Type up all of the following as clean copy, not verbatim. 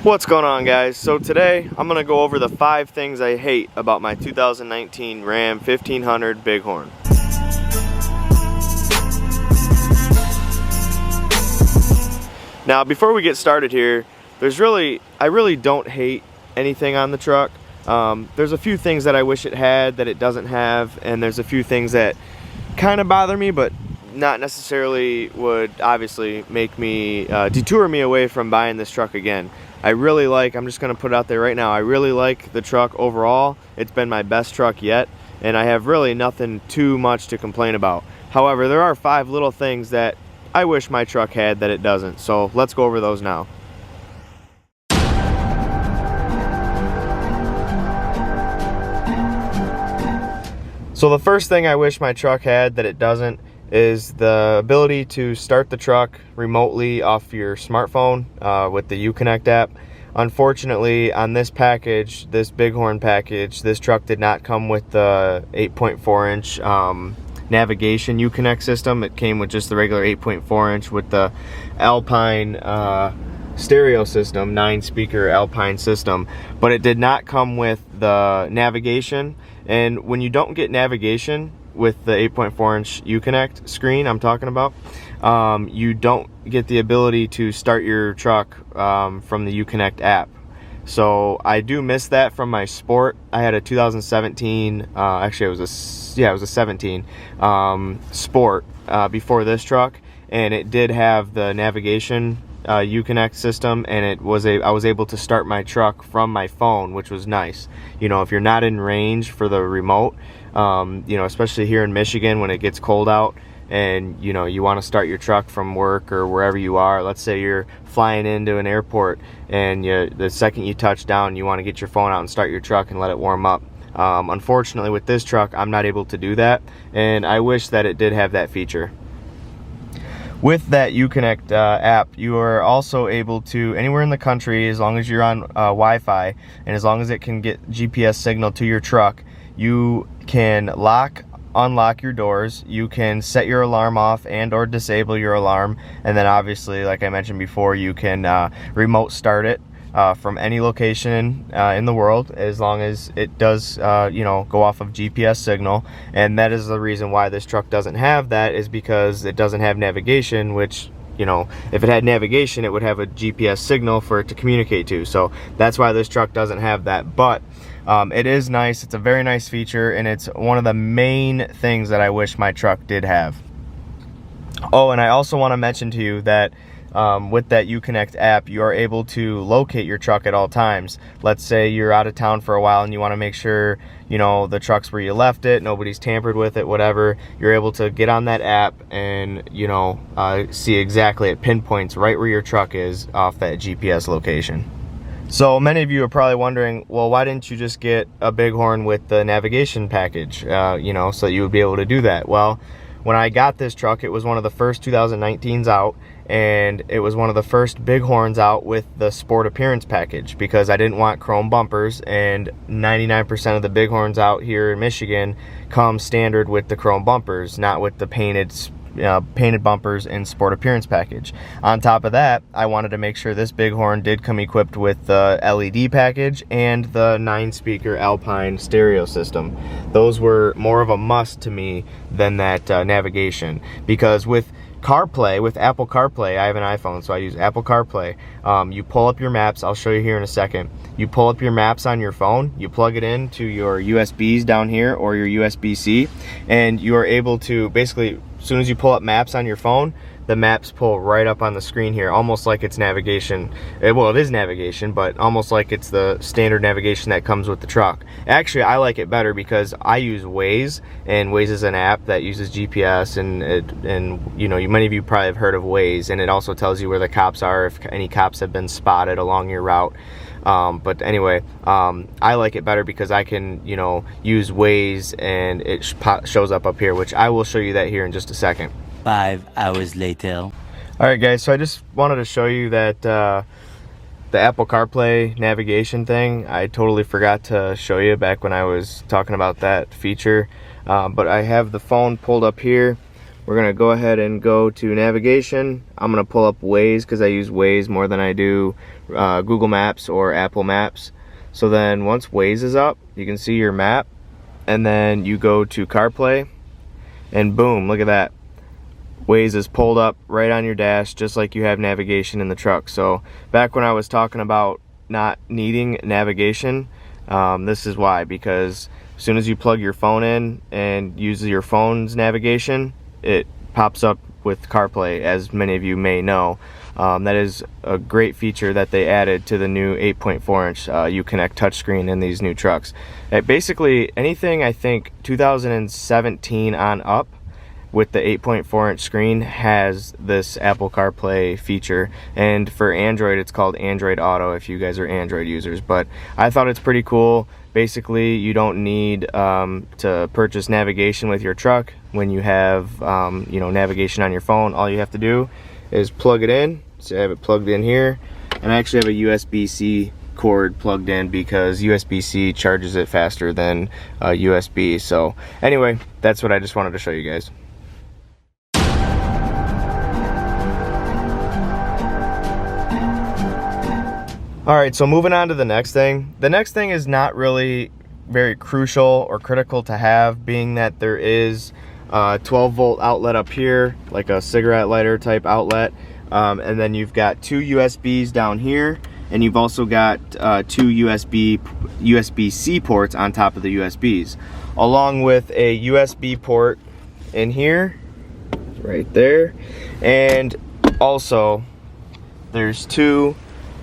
What's going on, guys? So today I'm going to go over the 5 things I hate about my 2019 Ram 1500 Bighorn. Now before we get started here, I really don't hate anything on the truck. There's a few things that I wish it had that it doesn't have, and there's a few things that kind of bother me but not necessarily would obviously make me detour me away from buying this truck again. I'm just going to put it out there right now, I really like the truck overall. It's been my best truck yet, and I have really nothing too much to complain about. However, there are 5 little things that I wish my truck had that it doesn't, so let's go over those now. So the first thing I wish my truck had that it doesn't is the ability to start the truck remotely off your smartphone with the Uconnect app. Unfortunately, on this package, this Bighorn package, this truck did not come with the 8.4-inch navigation Uconnect system. It came with just the regular 8.4-inch with the Alpine stereo system, 9-speaker Alpine system, but it did not come with the navigation. And when you don't get navigation with the 8.4-inch Uconnect screen I'm talking about, you don't get the ability to start your truck from the Uconnect app. So I do miss that from my Sport. I had a 2017, actually it was a 17 Sport before this truck, and it did have the navigation Uconnect system, and I was able to start my truck from my phone, which was nice. You know, if you're not in range for the remote, you know, especially here in Michigan when it gets cold out, and you know you want to start your truck from work or wherever you are. Let's say you're flying into an airport, and the second you touch down, you want to get your phone out and start your truck and let it warm up. Unfortunately, with this truck, I'm not able to do that, and I wish that it did have that feature. With that Uconnect app, you are also able to, anywhere in the country, as long as you're on Wi-Fi and as long as it can get GPS signal to your truck, you can unlock your doors, you can set your alarm off and or disable your alarm, and then obviously, like I mentioned before, you can remote start it from any location in the world, as long as it does you know, go off of GPS signal. And that is the reason why this truck doesn't have that, is because it doesn't have navigation, which, you know, if it had navigation, it would have a GPS signal for it to communicate to. So that's why this truck doesn't have that. But it is nice. It's a very nice feature, and it's one of the main things that I wish my truck did have. Oh, and I also want to mention to you that with that Uconnect app, you are able to locate your truck at all times. Let's say you're out of town for a while and you want to make sure, you know, the truck's where you left it, nobody's tampered with it, whatever. You're able to get on that app and, you know, see exactly, it pinpoints right where your truck is off that GPS location. So many of you are probably wondering, well, why didn't you just get a Bighorn with the navigation package, you know, so you would be able to do that? Well, when I got this truck, it was one of the first 2019s out, and it was one of the first Bighorns out with the Sport Appearance package, because I didn't want chrome bumpers, and 99% of the Bighorns out here in Michigan come standard with the chrome bumpers, not with the painted bumpers in Sport Appearance package. On top of that, I wanted to make sure this Bighorn did come equipped with the LED package and the 9-speaker Alpine stereo system. Those were more of a must to me than that navigation, because with CarPlay, with Apple CarPlay, I have an iPhone, so I use Apple CarPlay. You pull up your maps, I'll show you here in a second. You pull up your maps on your phone, you plug it into your USBs down here or your USB-C, and you are able to basically, as soon as you pull up maps on your phone, the maps pull right up on the screen here, almost like it's navigation. Well, it is navigation, but almost like it's the standard navigation that comes with the truck. Actually, I like it better because I use Waze, and Waze is an app that uses GPS, and you know, many of you probably have heard of Waze, and it also tells you where the cops are, if any cops have been spotted along your route. But anyway, I like it better because I can, you know, use Waze, and it shows up here, which I will show you that here in just a second. 5 hours later. Alright guys, so I just wanted to show you that the Apple CarPlay navigation thing, I totally forgot to show you back when I was talking about that feature. But I have the phone pulled up here. we're gonna go ahead and go to navigation. I'm gonna pull up Waze because I use Waze more than I do Google Maps or Apple Maps. So then once Waze is up, you can see your map, and then you go to CarPlay, and boom, look at that. Waze is pulled up right on your dash, just like you have navigation in the truck. So back when I was talking about not needing navigation, this is why, because as soon as you plug your phone in and use your phone's navigation, it pops up with CarPlay, as many of you may know. That is a great feature that they added to the new 8.4-inch Uconnect touchscreen in these new trucks. Basically, anything I think 2017 on up with the 8.4-inch screen has this Apple CarPlay feature, and for Android it's called Android Auto if you guys are Android users. But I thought it's pretty cool. Basically, you don't need to purchase navigation with your truck when you have navigation on your phone. All you have to do is plug it in. So I have it plugged in here, and I actually have a USB-C cord plugged in because USB-C charges it faster than USB. So anyway, that's what I just wanted to show you guys. Alright, so moving on to the next thing. The next thing is not really very crucial or critical to have, being that there is a 12-volt outlet up here, like a cigarette lighter type outlet, and then you've got two USBs down here, and you've also got two USB-C ports on top of the USBs, along with a USB port in here, right there, and also there's two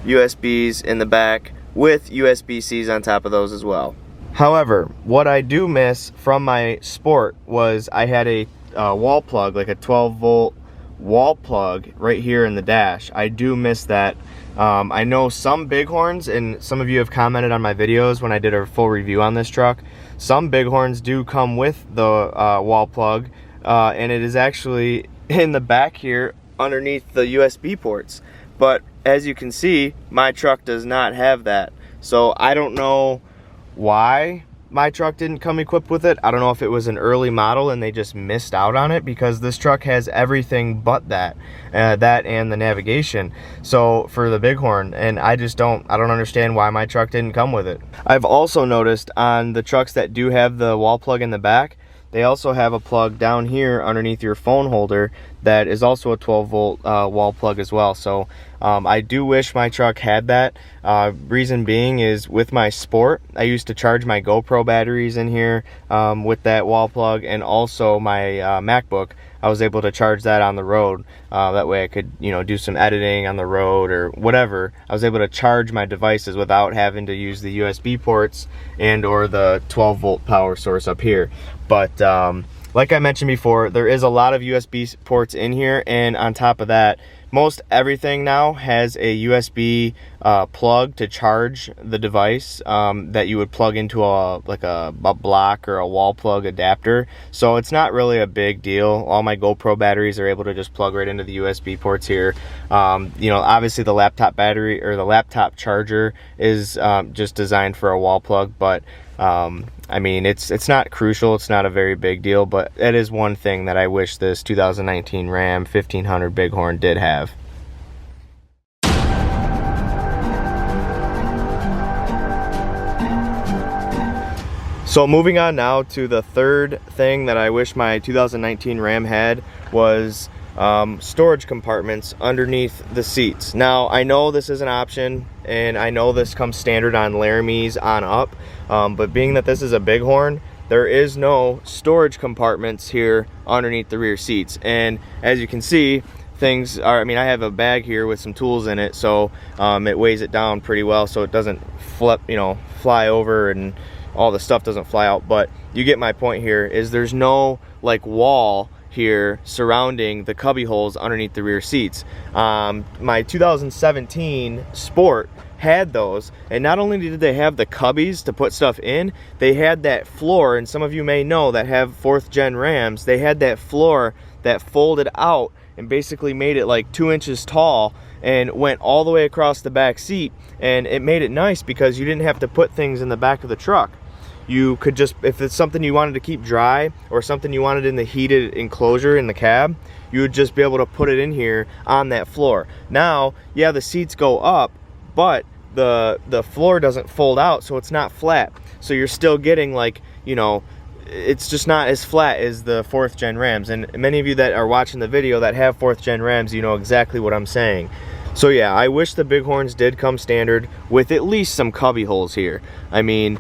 USBs in the back with USB-Cs on top of those as well. However, what I do miss from my Sport was I had a wall plug, like a 12-volt wall plug right here in the dash. I do miss that. I know some Bighorns, and some of you have commented on my videos when I did a full review on this truck, some Bighorns do come with the wall plug, and it is actually in the back here underneath the USB ports. But as you can see, my truck does not have that. So I don't know why my truck didn't come equipped with it. I don't know if it was an early model and they just missed out on it, because this truck has everything but that and the navigation. So for the Bighorn, and I don't understand why my truck didn't come with it. I've also noticed on the trucks that do have the wall plug in the back, they also have a plug down here underneath your phone holder that is also a 12-volt wall plug as well. So I do wish my truck had that. Reason being is with my Sport, I used to charge my GoPro batteries in here with that wall plug, and also my MacBook. I was able to charge that on the road. That way I could, do some editing on the road or whatever. I was able to charge my devices without having to use the USB ports and or the 12-volt power source up here. But like I mentioned before, there is a lot of USB ports in here, and on top of that, most everything now has a USB plug to charge the device that you would plug into a block or a wall plug adapter. So it's not really a big deal. All my GoPro batteries are able to just plug right into the USB ports here. Obviously the laptop battery or the laptop charger is just designed for a wall plug, but I mean, it's not crucial. It's not a very big deal, but it is one thing that I wish this 2019 Ram 1500 Bighorn did have. So moving on now to the third thing that I wish my 2019 Ram had was storage compartments underneath the seats. Now, I know this is an option, and I know this comes standard on Laramies on up, but being that this is a Bighorn, there is no storage compartments here underneath the rear seats. And as you can see, things are, I have a bag here with some tools in it, so it weighs it down pretty well so it doesn't fly over and all the stuff doesn't fly out. But you get my point here, is there's no wall here surrounding the cubby holes underneath the rear seats. My 2017 Sport had those, and not only did they have the cubbies to put stuff in, they had that floor, and some of you may know that have 4th gen Rams, they had that floor that folded out and basically made it like 2 inches tall and went all the way across the back seat, and it made it nice because you didn't have to put things in the back of the truck. you could just, if it's something you wanted to keep dry or something you wanted in the heated enclosure in the cab, you would just be able to put it in here on that floor. Now, yeah, the seats go up, but the floor doesn't fold out, so it's not flat. So you're still getting, like, you know, it's just not as flat as the 4th gen Rams. And many of you that are watching the video that have 4th gen Rams, you know exactly what I'm saying. So yeah, I wish the Bighorns did come standard with at least some cubby holes here. I mean,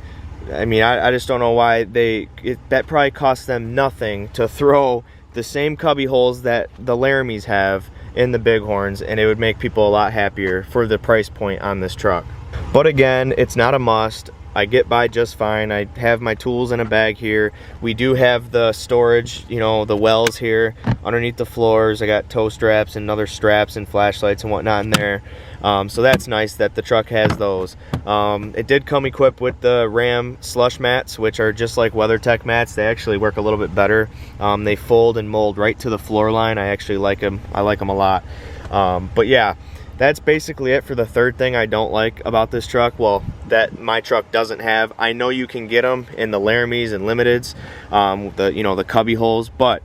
I just don't know why that probably cost them nothing to throw the same cubby holes that the Laramies have in the Bighorns, and it would make people a lot happier for the price point on this truck. But again, it's not a must. I get by just fine. I have my tools in a bag here. We do have the storage, you know, the wells here underneath the floors. I got tow straps and other straps and flashlights and whatnot in there. So that's nice that the truck has those. It did come equipped with the Ram slush mats, which are just like WeatherTech mats. They actually work a little bit better. They fold and mold right to the floor line. I actually like them. I like them a lot. But yeah, that's basically it for the third thing I don't like about this truck. Well, that my truck doesn't have. I know you can get them in the Laramies and Limiteds, the cubby holes, but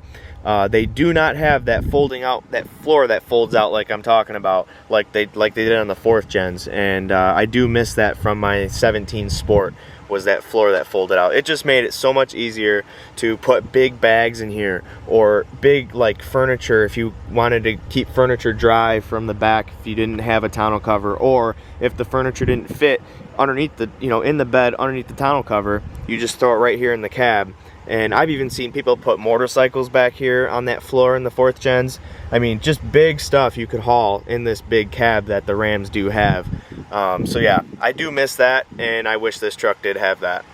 they do not have that folding out, that floor that folds out like I'm talking about, like they did on the 4th gens. And I do miss that from my 17 Sport, was that floor that folded out. It just made it so much easier to put big bags in here, or big like furniture if you wanted to keep furniture dry from the back if you didn't have a tonneau cover, or if the furniture didn't fit underneath the, in the bed underneath the tonneau cover, you just throw it right here in the cab. And I've even seen people put motorcycles back here on that floor in the 4th gens. I mean, just big stuff you could haul in this big cab that the Rams do have. So yeah, I do miss that, and I wish this truck did have that.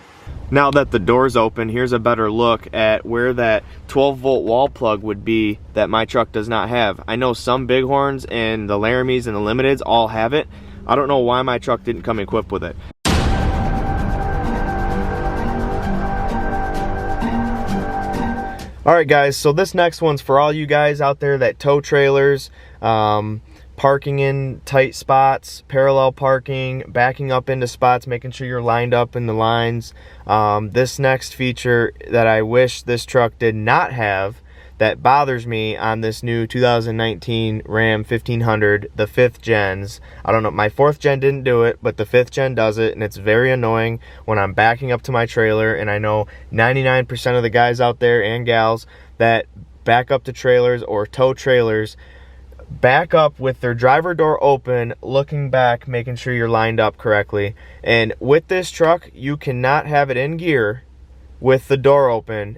Now that the door's open, here's a better look at where that 12-volt wall plug would be that my truck does not have. I know some Bighorns and the Laramies and the Limiteds all have it. I don't know why my truck didn't come equipped with it. Alright guys, so this next one's for all you guys out there that tow trailers, parking in tight spots, parallel parking, backing up into spots, making sure you're lined up in the lines. This next feature that I wish this truck did not have, that bothers me on this new 2019 Ram 1500, the 5th gens. I don't know, my 4th gen didn't do it, but the 5th gen does it, and it's very annoying when I'm backing up to my trailer. And I know 99% of the guys out there and gals that back up to trailers or tow trailers back up with their driver door open, looking back, making sure you're lined up correctly. And with this truck, you cannot have it in gear with the door open,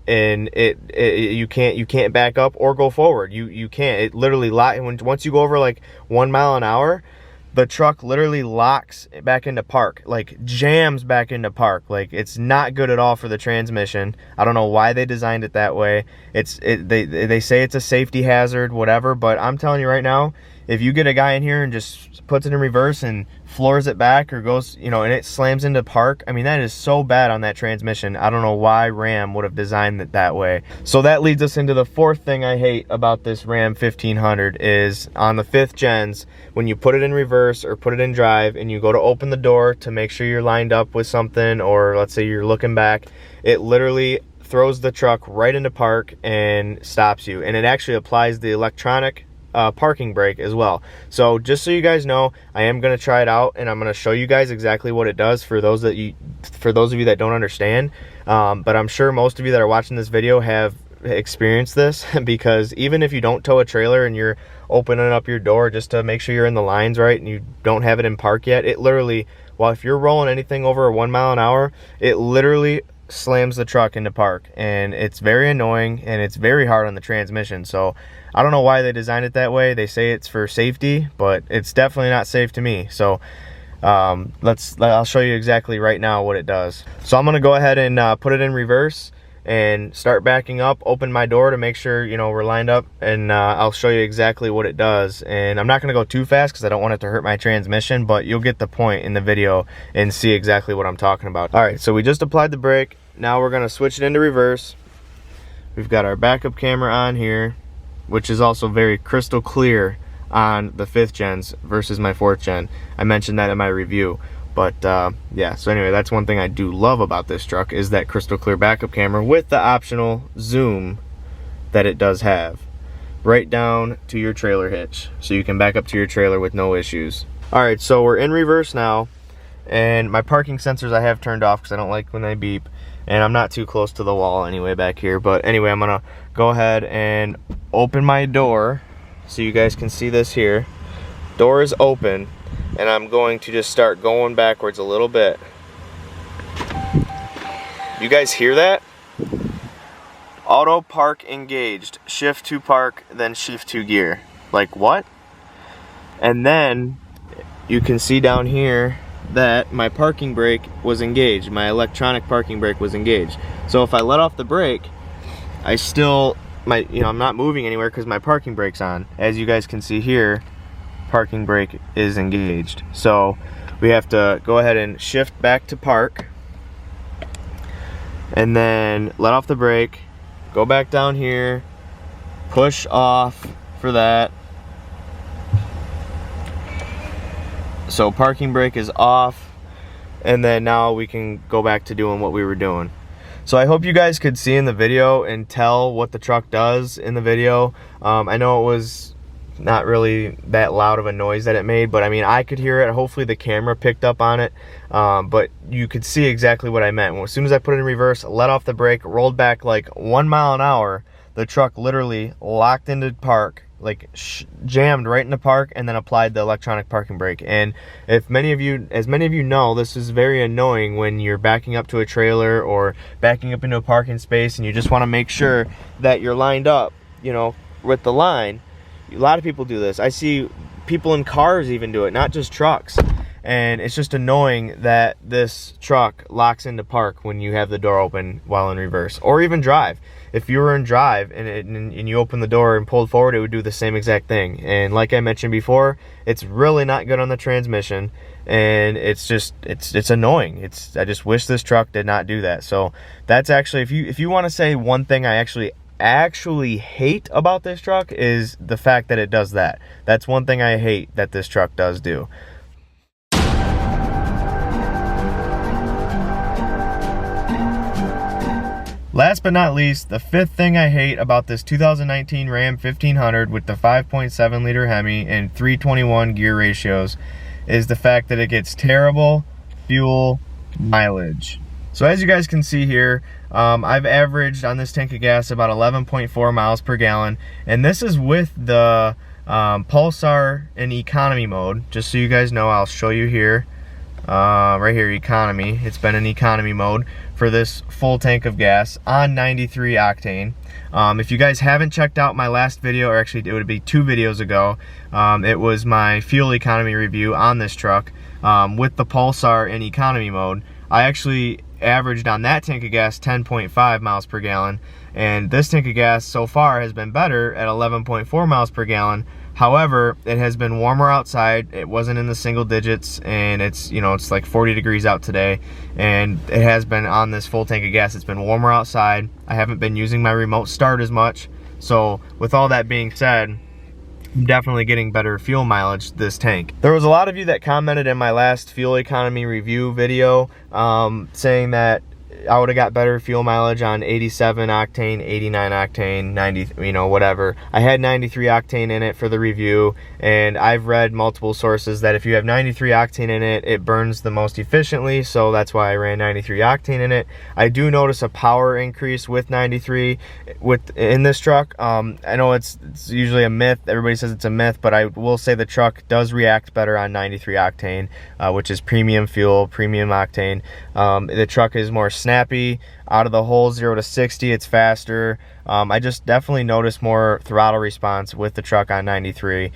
and you can't back up or go forward. You can't. It literally once you go over like 1 mile an hour, the truck literally locks back into park, like jams back into park. Like, it's not good at all for the transmission. I don't know why they designed it that way. They say it's a safety hazard, whatever, but I'm telling you right now, if you get a guy in here and just puts it in reverse and floors it back, or goes, and it slams into park, I mean, that is so bad on that transmission. I don't know why Ram would have designed it that way. So that leads us into the fourth thing I hate about this Ram 1500 is on the 5th gens, when you put it in reverse or put it in drive and you go to open the door to make sure you're lined up with something, or let's say you're looking back, it literally throws the truck right into park and stops you. And it actually applies the electronic parking brake as well. So just so you guys know, I am going to try it out, and I'm going to show you guys exactly what it does for those of you that don't understand. But I'm sure most of you that are watching this video have experienced this, because even if you don't tow a trailer and you're opening up your door just to make sure you're in the lines right and you don't have it in park yet, it literally, well, if you're rolling anything over 1 mile an hour, it literally slams the truck into park, and it's very annoying and it's very hard on the transmission. So I don't know why they designed it that way. They say it's for safety, but it's definitely not safe to me. So I'll show you exactly right now what it does. So I'm gonna go ahead and put it in reverse and start backing up, open my door to make sure we're lined up, and I'll show you exactly what it does. And I'm not gonna go too fast because I don't want it to hurt my transmission, but you'll get the point in the video and see exactly what I'm talking about. All right, so we just applied the brake. Now we're gonna switch it into reverse. We've got our backup camera on here, which is also very crystal clear on the 5th gens versus my 4th gen. I mentioned that in my review. But yeah, so anyway, that's one thing I do love about this truck, is that crystal clear backup camera with the optional zoom that it does have right down to your trailer hitch, so you can back up to your trailer with no issues. All right, so we're in reverse now, and my parking sensors I have turned off because I don't like when they beep, and I'm not too close to the wall anyway back here. But anyway, I'm gonna go ahead and open my door so you guys can see this here. Door is open, and I'm going to just start going backwards a little bit. You guys hear that? Auto park engaged, shift to park, then shift to gear. Like what? And then you can see down here that my parking brake was engaged. My electronic parking brake was engaged. So if I let off the brake, I still, I'm not moving anywhere because my parking brake's on. As you guys can see here, parking brake is engaged. So we have to go ahead and shift back to park, and then let off the brake, go back down here, push off for that. So parking brake is off, and then now we can go back to doing what we were doing. So I hope you guys could see in the video and tell what the truck does in the video. I know it was not really that loud of a noise that it made, but I mean, I could hear it. Hopefully the camera picked up on it, but you could see exactly what I meant. As soon as I put it in reverse, let off the brake, rolled back like 1 mile an hour, the truck literally locked into park, like jammed right into park, and then applied the electronic parking brake. And as many of you know, this is very annoying when you're backing up to a trailer or backing up into a parking space and you just want to make sure that you're lined up, with the line. A lot of people do this. I see people in cars even do it, not just trucks. And it's just annoying that this truck locks into park when you have the door open while in reverse, or even drive. If you were in drive and you open the door and pulled forward, it would do the same exact thing. And like I mentioned before, it's really not good on the transmission, and it's annoying. I just wish this truck did not do that. So that's actually, if you want to say one thing I actually hate about this truck, is the fact that it does that. That's one thing I hate that this truck does do. Last but not least, the fifth thing I hate about this 2019 Ram 1500 with the 5.7 liter Hemi and 321 gear ratios is the fact that it gets terrible fuel mileage. So as you guys can see here, I've averaged on this tank of gas about 11.4 miles per gallon, and this is with the Pulsar in economy mode. Just so you guys know, I'll show you here, right here, economy. It's been in economy mode for this full tank of gas on 93 octane. If you guys haven't checked out my last video, or actually it would be 2 videos ago, it was my fuel economy review on this truck with the Pulsar in economy mode. I actually averaged on that tank of gas 10.5 miles per gallon, and this tank of gas so far has been better at 11.4 miles per gallon. However, it has been warmer outside. It wasn't in the single digits, and it's like 40 degrees out today, and it has been on this full tank of gas. It's been warmer outside. I haven't been using my remote start as much. So with all that being said, I'm definitely getting better fuel mileage this tank. There was a lot of you that commented in my last fuel economy review video saying that I would have got better fuel mileage on 87 octane, 89 octane, 90, whatever. I had 93 octane in it for the review, and I've read multiple sources that if you have 93 octane in it, it burns the most efficiently, so that's why I ran 93 octane in it. I do notice a power increase with 93 in this truck. I know it's usually a myth. Everybody says it's a myth, but I will say the truck does react better on 93 octane, which is premium fuel, premium octane. The truck is more snappy out of the hole, 0 to 60. It's faster. I just definitely noticed more throttle response with the truck on 93,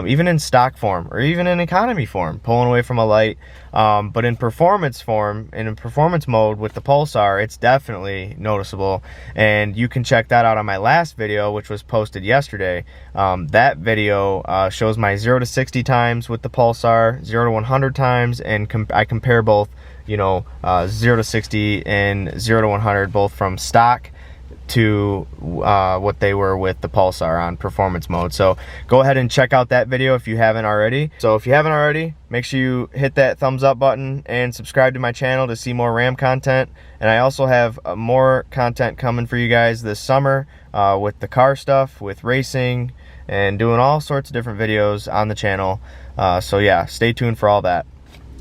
even in stock form or even in economy form, pulling away from a light. But in performance form and in performance mode with the Pulsar, it's definitely noticeable. And you can check that out on my last video, which was posted yesterday. That video shows my 0 to 60 times with the Pulsar, 0 to 100 times, and I compare both 0 to 60 and 0 to 100, both from stock to what they were with the Pulsar on performance mode. So go ahead and check out that video if you haven't already. So if you haven't already, make sure you hit that thumbs up button and subscribe to my channel to see more Ram content. And I also have more content coming for you guys this summer with the car stuff, with racing, and doing all sorts of different videos on the channel. So yeah, stay tuned for all that.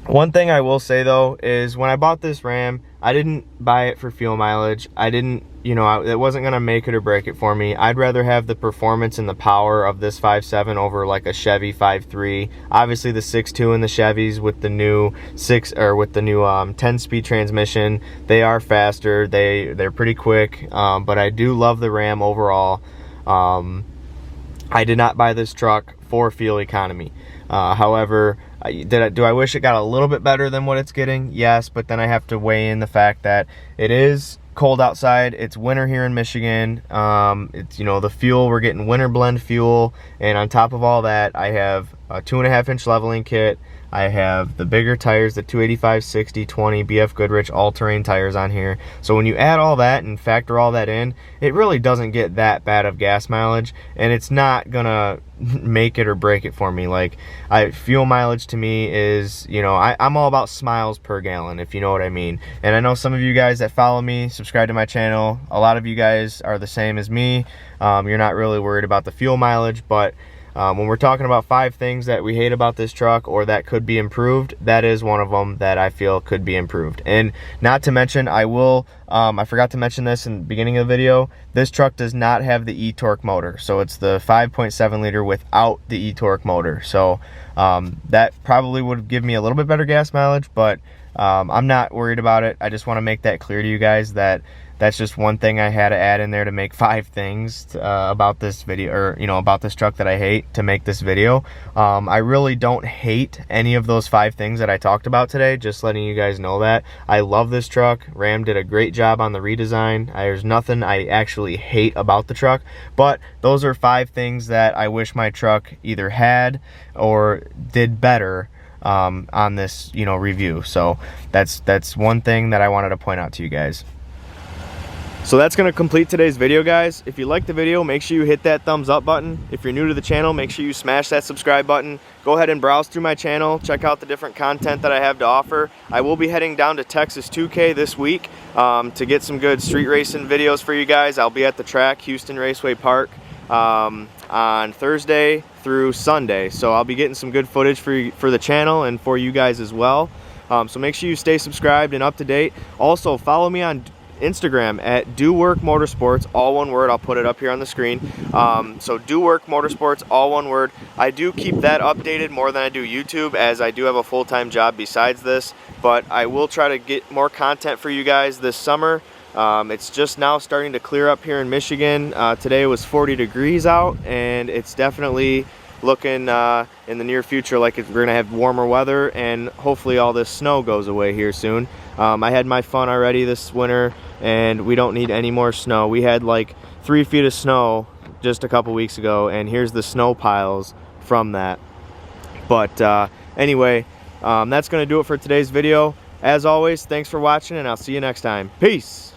One thing I will say though is when I bought this Ram, I didn't buy it for fuel mileage. I didn't, it wasn't gonna make it or break it for me. I'd rather have the performance and the power of this 5.7 over like a Chevy 5.3. Obviously the 6.2 in the Chevys with the new 10-speed transmission, they are faster. They're pretty quick, but I do love the Ram overall. I did not buy this truck for fuel economy. However, do I wish it got a little bit better than what it's getting? Yes, but then I have to weigh in the fact that it is cold outside. It's winter here in Michigan. It's, the fuel, we're getting winter blend fuel, and on top of all that, I have a 2.5-inch leveling kit. I have the bigger tires, the 285/60/20 BF Goodrich all-terrain tires on here. So when you add all that and factor all that in, it really doesn't get that bad of gas mileage, and it's not gonna make it or break it for me. Like, fuel mileage to me is, I'm all about miles per gallon, if you know what I mean. And I know some of you guys that follow me, subscribe to my channel, a lot of you guys are the same as me. You're not really worried about the fuel mileage, but when we're talking about 5 things that we hate about this truck or that could be improved, that is one of them that I feel could be improved. And not to mention, I forgot to mention this in the beginning of the video, this truck does not have the e-torque motor. So it's the 5.7 liter without the e-torque motor. So that probably would give me a little bit better gas mileage, but I'm not worried about it. I just want to make that clear to you guys that that's just one thing I had to add in there to make 5 things about this video, or about this truck that I hate, to make this video. I really don't hate any of those 5 things that I talked about today, just letting you guys know that. I love this truck. Ram did a great job on the redesign. There's nothing I actually hate about the truck, but those are 5 things that I wish my truck either had or did better on this review. So that's one thing that I wanted to point out to you guys. So that's going to complete today's video, guys. If you liked the video, make sure you hit that thumbs up button. If you're new to the channel, make sure you smash that subscribe button. Go ahead and browse through my channel, check out the different content that I have to offer. I will be heading down to Texas 2K this week to get some good street racing videos for you guys. I'll be at the track, Houston Raceway Park, on Thursday through Sunday. So I'll be getting some good footage for the channel and for you guys as well. So make sure you stay subscribed and up to date. Also, follow me on Instagram at Do Work Motorsports, all one word. I'll put it up here on the screen. So Do Work Motorsports, all one word. I do keep that updated more than I do YouTube, as I do have a full-time job besides this, but I will try to get more content for you guys this summer. It's just now starting to clear up here in Michigan. Today was 40 degrees out, and it's definitely looking in the near future like we're gonna have warmer weather, and hopefully all this snow goes away here soon. I had my fun already this winter, and we don't need any more snow. We had like 3 feet of snow just a couple weeks ago, and here's the snow piles from that. But anyway, that's gonna do it for today's video. As always, thanks for watching, and I'll see you next time. Peace.